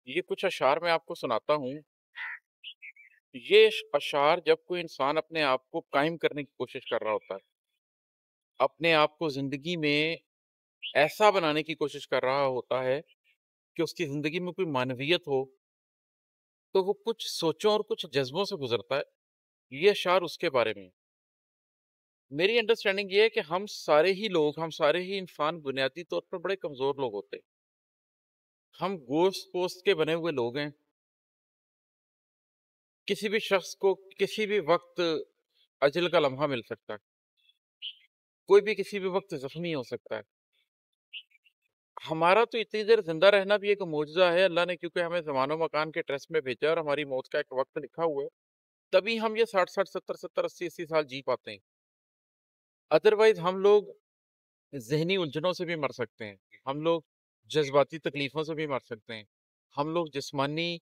ये कुछ अशार मैं आपको सुनाता हूँ। ये अशार जब कोई इंसान अपने आप को कायम करने की कोशिश कर रहा होता है, अपने आप को ज़िंदगी में ऐसा बनाने की कोशिश कर रहा होता है कि उसकी ज़िंदगी में कोई मानवियत हो, तो वो कुछ सोचों और कुछ जज़्बों से गुज़रता है। ये अशार उसके बारे में है। मेरी अंडरस्टैंडिंग ये है कि हम सारे ही लोग, हम सारे ही इंसान बुनियादी तौर पर बड़े कमज़ोर लोग होते हैं। हम गोश्त-पोश्त के बने हुए लोग हैं। किसी भी शख्स को किसी भी वक़्त अजल का लम्हा मिल सकता है। कोई भी किसी भी वक़्त ज़ख्मी हो सकता है। हमारा तो इतनी देर ज़िंदा रहना भी एक मौजज़ा है, अल्लाह ने क्योंकि हमें ज़मानो मकान के ट्रस्ट में भेजा है और हमारी मौत का एक वक़्त लिखा हुआ है, तभी हम ये 60-60, 70-70, 80-80 साल जी पाते हैं। अदरवाइज़ हम लोग ज़हनी उलझनों से भी मर सकते हैं। हम लोग जज़्बाती तकलीफ़ों से भी मर सकते हैं। हम लोग जिस्मानी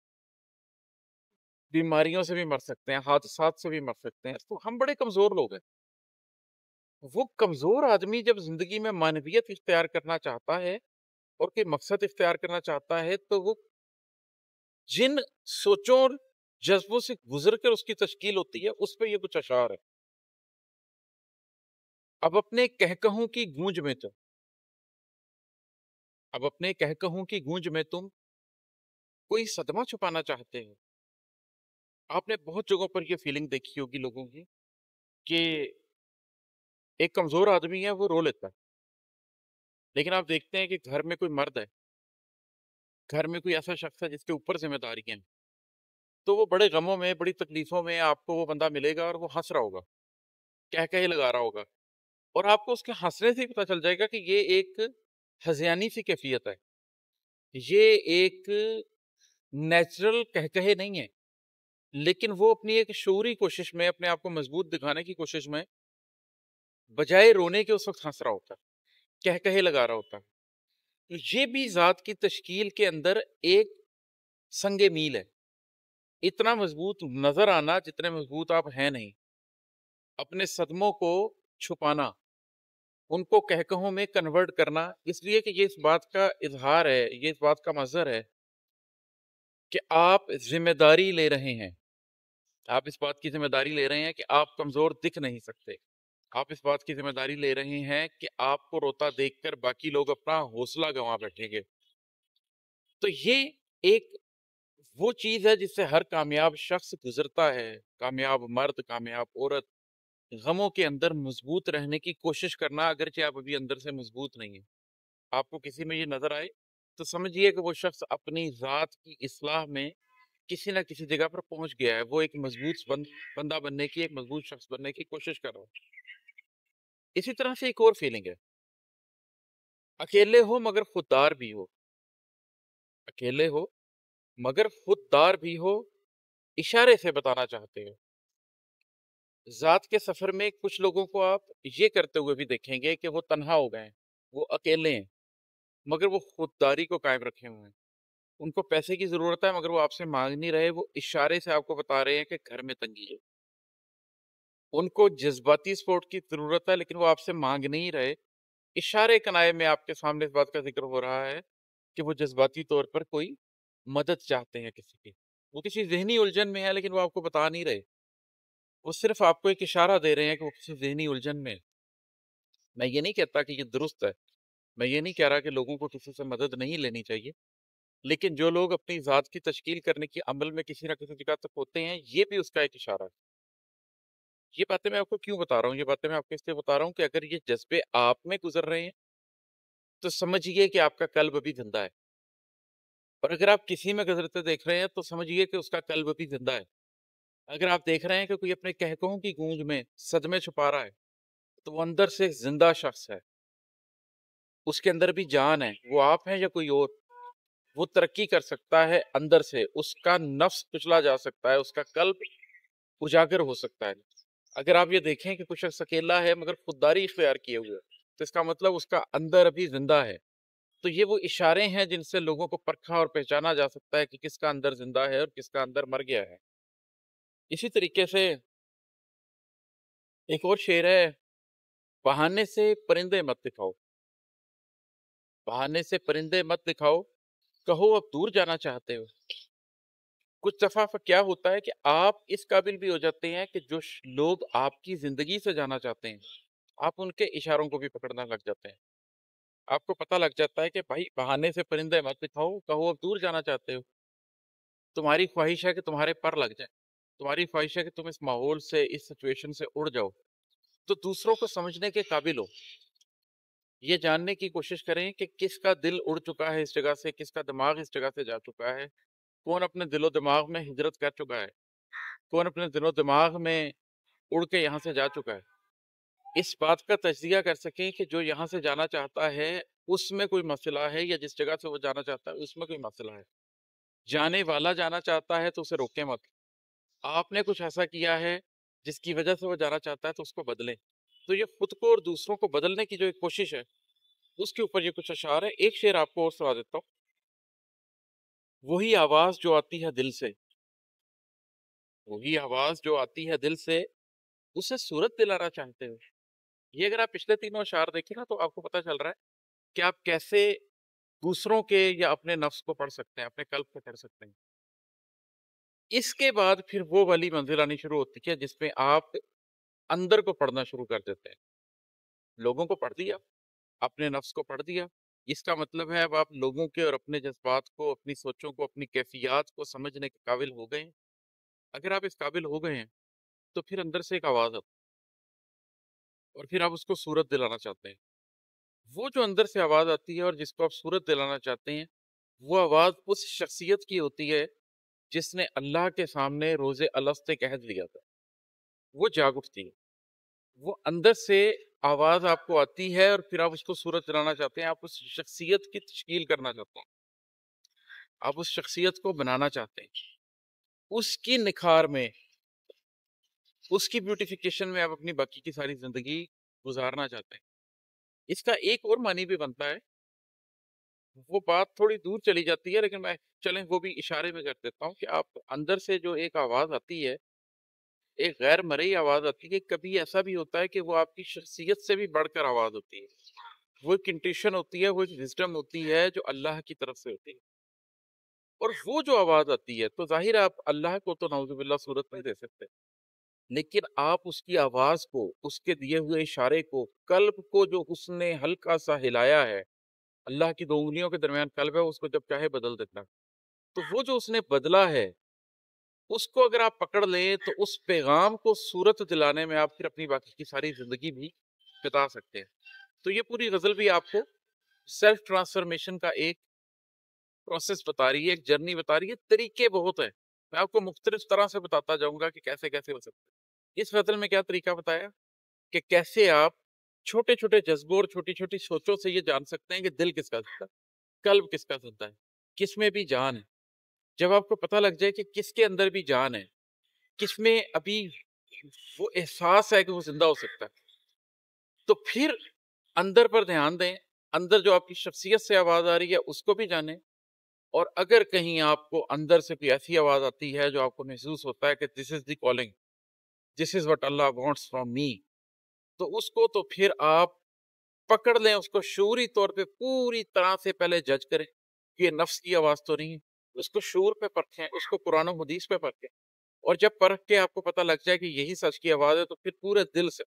बीमारियों से भी मर सकते हैं, हादसात से भी मर सकते हैं। तो हम बड़े कमज़ोर लोग हैं। वो कमज़ोर आदमी जब ज़िंदगी में मानवियत इख्तियार करना चाहता है और कोई मकसद इख्तियार करना चाहता है, तो वो जिन सोचों और जज्बों से गुजर कर उसकी तश्कील होती है, उस पे ये कुछ अशार है। अब अपने कहकहों की गूंज में तुम अब अपने कहकहों की गूंज में तुम कोई सदमा छुपाना चाहते हो। आपने बहुत जगहों पर ये फीलिंग देखी होगी लोगों की कि एक कमजोर आदमी है, वो रो लेता है, लेकिन आप देखते हैं कि घर में कोई मर्द है, घर में कोई ऐसा शख्स है जिसके ऊपर जिम्मेदारियां हैं, तो वो बड़े गमों में, बड़ी तकलीफों में आपको वो बंदा मिलेगा और वो हंस रहा होगा, कह कहे लगा रहा होगा, और आपको उसके हंसने से ही पता चल जाएगा कि ये एक हज़ियानी सी कैफियत है। ये एक नेचुरल कहकहे नहीं है, लेकिन वो अपनी एक शऊरी कोशिश में, अपने आप को मजबूत दिखाने की कोशिश में, बजाय रोने के उस वक्त हंस रहा होता है, कहकहे लगा रहा होता है। तो ये भी ज़ात की तश्कील के अंदर एक संगे मील है। इतना मजबूत नजर आना जितने मजबूत आप हैं नहीं, अपने सदमों को छुपाना, उनको कहकहों में कन्वर्ट करना, इसलिए कि ये इस बात का इजहार है, ये इस बात का मजहर है कि आप जिम्मेदारी ले रहे हैं। आप इस बात की जिम्मेदारी ले रहे हैं कि आप कमजोर दिख नहीं सकते। आप इस बात की जिम्मेदारी ले रहे हैं कि आपको रोता देखकर बाकी लोग अपना हौसला गंवा बैठेंगे। तो ये एक वो चीज है जिससे हर कामयाब शख्स गुजरता है। कामयाब मर्द, कामयाब औरत, गमों के अंदर मजबूत रहने की कोशिश करना, अगरचे आप अभी अंदर से मजबूत नहीं है। आपको किसी में ये नजर आए तो समझिए कि वो शख्स अपनी जात की इस्लाह में किसी ना किसी जगह पर पहुंच गया है। वो एक मजबूत बंदा बनने की, एक मजबूत शख्स बनने की कोशिश कर रहा है। इसी तरह से एक और फीलिंग है, अकेले हो मगर खुददार भी हो। अकेले हो मगर खुददार भी हो, इशारे से बताना चाहते हो। जात के सफर में कुछ लोगों को आप ये करते हुए भी देखेंगे कि वो तन्हा हो गए हैं, वो अकेले हैं, मगर वो खुददारी को कायम रखे हुए हैं। उनको पैसे की जरूरत है, मगर वो आपसे मांग नहीं रहे, वो इशारे से आपको बता रहे हैं कि घर में तंगी है। उनको जज्बाती सपोर्ट की जरूरत है, लेकिन वो आपसे मांग नहीं रहे। इशारे कनाए में आपके सामने इस बात का जिक्र हो रहा है कि वो जज्बाती तौर पर कोई मदद चाहते हैं किसी की। वो किसी जहनी उलझन में है, लेकिन वो आपको बता नहीं रहे। वो सिर्फ आपको एक इशारा दे रहे हैं कि वो किसी जहनी उलझन में है। मैं ये नहीं कहता कि ये दुरुस्त है, मैं ये नहीं कह रहा कि लोगों को किसी से मदद नहीं लेनी चाहिए, लेकिन जो लोग अपनी ज़ात की तश्कील करने की अमल में किसी ना किसी जगह तक होते हैं, ये भी उसका एक इशारा है। ये बातें मैं आपको क्यों बता रहा हूँ? ये बातें मैं आपको इसलिए बता रहा हूँ कि अगर ये जज्बे आप में गुजर रहे हैं, तो समझिए कि आपका कल्ब अभी जिंदा है। और अगर आप किसी में गुजरते देख रहे हैं, तो समझिए कि उसका कल्ब अभी जिंदा है। अगर आप देख रहे हैं कि कोई अपने कहकों की गूंज में सदमे छुपा रहा है, तो वो अंदर से एक जिंदा शख्स है, उसके अंदर भी जान है। वो आप हैं या कोई और, वो तरक्की कर सकता है अंदर से, उसका नफ्स कुचला जा सकता है, उसका कल्ब उजागर हो सकता है। अगर आप ये देखें कि कुछ शख्स अकेला है मगर खुददारी इख्तियार किए हुए है, तो इसका मतलब उसका अंदर अभी जिंदा है। तो ये वो इशारे हैं जिनसे लोगों को परखा और पहचाना जा सकता है कि किसका अंदर जिंदा है और किसका अंदर मर गया है। इसी तरीके से एक और शेर है, बहाने से परिंदे मत दिखाओ। बहाने से परिंदे मत दिखाओ, کہو اب دور جانا چاہتے ہو. کچھ دفعہ کیا ہوتا ہے کہ آپ اس قابل بھی ہو جاتے ہیں کہ جو لوگ آپ کی زندگی سے جانا چاہتے ہیں آپ ان کے اشاروں کو بھی پکڑنا لگ جاتے ہیں. آپ کو پتہ لگ جاتا ہے کہ بھائی بہانے سے پرندے مت بٹھاؤ، کہو اب دور جانا چاہتے ہو. تمہاری خواہش ہے کہ تمہارے پر لگ جائیں، تمہاری خواہش ہے کہ تم اس ماحول سے، اس سچویشن سے اڑ جاؤ. تو دوسروں کو سمجھنے کے قابل ہو، یہ جاننے کی کوشش کریں کہ کس کا دل اڑ چکا ہے اس جگہ سے، کس کا دماغ اس جگہ سے جا چکا ہے، کون اپنے دل و دماغ میں ہجرت کر چکا ہے، کون اپنے دل و دماغ میں اڑ کے یہاں سے جا چکا ہے. اس بات کا تجزیہ کر سکیں کہ جو یہاں سے جانا چاہتا ہے اس میں کوئی مسئلہ ہے، یا جس جگہ سے وہ جانا چاہتا ہے اس میں کوئی مسئلہ ہے. جانے والا جانا چاہتا ہے تو اسے روکیں مت. آپ نے کچھ ایسا کیا ہے جس کی وجہ سے وہ جانا چاہتا ہے تو اس کو بدلیں. تو یہ خود کو اور دوسروں کو بدلنے کی جو ایک کوشش ہے اس کے اوپر یہ کچھ اشعار ہے. ایک شعر آپ کو اور سنا دیتا ہوں. وہی آواز جو آتی ہے دل سے، وہی آواز جو آتی ہے دل سے، اسے صورت دلانا چاہتے ہو. یہ اگر آپ پچھلے تینوں اشعار دیکھیں نا تو آپ کو پتہ چل رہا ہے کہ آپ کیسے دوسروں کے یا اپنے نفس کو پڑھ سکتے ہیں، اپنے قلب کو پڑھ سکتے ہیں. اس کے بعد پھر وہ والی منزل آنی شروع ہوتی ہے جس میں آپ اندر کو پڑھنا شروع کر دیتے ہیں. لوگوں کو پڑھ دیا، اپنے نفس کو پڑھ دیا، اس کا مطلب ہے اب آپ لوگوں کے اور اپنے جذبات کو، اپنی سوچوں کو، اپنی کیفیات کو سمجھنے کے قابل ہو گئے ہیں. اگر آپ اس قابل ہو گئے ہیں تو پھر اندر سے ایک آواز آتی ہے اور پھر آپ اس کو صورت دلانا چاہتے ہیں. وہ جو اندر سے آواز آتی ہے اور جس کو آپ صورت دلانا چاہتے ہیں، وہ آواز اس شخصیت کی ہوتی ہے جس نے اللہ کے سامنے روز الست عہد لیا تھا. وہ جاگ اٹھتی ہے، وہ اندر سے آواز آپ کو آتی ہے اور پھر آپ اس کو صورت دلانا چاہتے ہیں. آپ اس شخصیت کی تشکیل کرنا چاہتے ہیں، آپ اس شخصیت کو بنانا چاہتے ہیں، اس کی نکھار میں، اس کی بیوٹیفیکیشن میں آپ اپنی باقی کی ساری زندگی گزارنا چاہتے ہیں. اس کا ایک اور معنی بھی بنتا ہے، وہ بات تھوڑی دور چلی جاتی ہے لیکن میں چلیں وہ بھی اشارے میں کر دیتا ہوں کہ آپ اندر سے جو ایک آواز آتی ہے، ایک غیر مرئی آواز آتی ہے. کبھی ایسا بھی ہوتا ہے کہ وہ آپ کی شخصیت سے بھی بڑھ کر آواز ہوتی ہے. وہ ایک انٹیوشن ہوتی ہے، وہ ایک وزڈم ہوتی ہے جو اللہ کی طرف سے ہوتی ہے. اور وہ جو آواز آتی ہے تو ظاہر ہے آپ اللہ کو تو نعوذ باللہ صورت نہیں دے سکتے، لیکن آپ اس کی آواز کو، اس کے دیے ہوئے اشارے کو، قلب کو جو اس نے ہلکا سا ہلایا ہے، اللہ کی دو انگلیوں کے درمیان قلب ہے، اس کو جب چاہے بدل دیتا ہے. تو وہ جو اس نے بدلا ہے اس کو اگر آپ پکڑ لیں تو اس پیغام کو صورت دلانے میں آپ پھر اپنی باقی کی ساری زندگی بھی بتا سکتے ہیں. تو یہ پوری غزل بھی آپ کو سیلف ٹرانسفرمیشن کا ایک پروسیس بتا رہی ہے، ایک جرنی بتا رہی ہے. طریقے بہت ہیں، میں آپ کو مختلف طرح سے بتاتا جاؤں گا کہ کیسے کیسے ہو سکتے ہیں. اس غزل میں کیا طریقہ بتایا کہ کیسے آپ چھوٹے چھوٹے جذبوں اور چھوٹی چھوٹی سوچوں سے یہ جان سکتے ہیں کہ دل کس کا زندہ ہے، قلب کس کا زندہ ہے، کس میں بھی جان ہے. جب آپ کو پتہ لگ جائے کہ کس کے اندر بھی جان ہے، کس میں ابھی وہ احساس ہے کہ وہ زندہ ہو سکتا ہے، تو پھر اندر پر دھیان دیں. اندر جو آپ کی شخصیت سے آواز آ رہی ہے اس کو بھی جانیں. اور اگر کہیں آپ کو اندر سے کوئی ایسی آواز آتی ہے جو آپ کو محسوس ہوتا ہے کہ this is the calling, this is what Allah wants from me, تو اس کو تو پھر آپ پکڑ لیں، اس کو شعوری طور پہ پوری طرح سے پہلے جج کریں کہ یہ نفس کی آواز تو نہیں ہے. اس کو شعور پہ پرکھیں، اس کو قرآن و حدیث پہ پرکھیں، اور جب پرکھ کے آپ کو پتہ لگ جائے کہ یہی سچ کی آواز ہے تو پھر پورے دل سے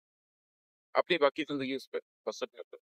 اپنی باقی زندگی اس پہ بسر کرتے ہیں.